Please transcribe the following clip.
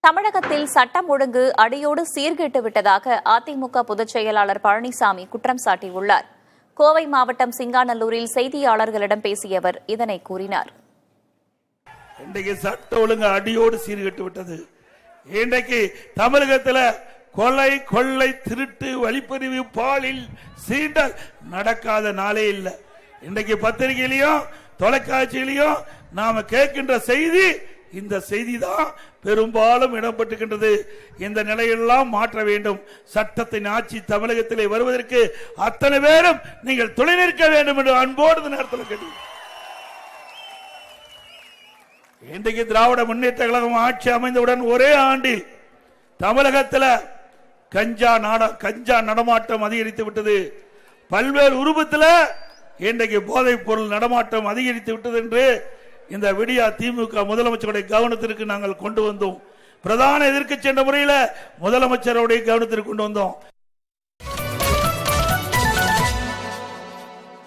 தமிழகத்தில் சட்டம் ஒழுங்கு அடியோடு சீர்கெட்டு விட்டதாக அதிமுக பொதுச் செயலாளர் பழனிசாமி குற்றம் சாட்டியுள்ளார். கோவை மாவட்டம் சிங்காநல்லூரில் செய்தியாளர்களிடம் பேசிய அவர் இதனை கூறினார். இன்றைக்கு சட்ட ஒழுங்கு அடியோடு சீர்கெட்டு விட்டது. இன்றைக்கு தமிழகத்தில் கொலை, கொள்ளை, திருட்டு, வழிப்பறிவு, பாலில் சீண்டல் நடக்காத நாளே இல்லை. இன்றைக்கு பத்திரிகையிலையும் தொலைக்காட்சியிலையும் நாம கேட்கின்ற செய்தி இந்த செய்தி தான் பெரும்பாலும் இடம்பெற்றுகின்றது. இந்த நிலையெல்லாம் மாற்ற வேண்டும். சட்டத்தின் ஆட்சி தமிழகத்திலே வருவதற்கு அத்தனை பேரும் நீங்கள் துணை நிற்க வேண்டும் என்று அன்போடு நேரத்தில் கேட்டு, இன்றைக்கு திராவிட முன்னேற்ற கழகம் ஆட்சி அமைந்தவுடன் ஒரே ஆண்டில் தமிழகத்தில் கஞ்சா நடமாட்டம் அதிகரித்து விட்டது. பல்வேறு உருவத்தில் இன்றைக்கு போதைப் பொருள் நடமாட்டம் அதிகரித்து விட்டது என்று இந்த விடியா திமுக முதலமைச்சருடைய கவனத்திற்கு நாங்கள் கொண்டு வந்தோம். பிரதான எதிர்க்கட்சி என்ற முறையில் முதலமைச்சருடைய கவனத்திற்கு கொண்டு வந்தோம்.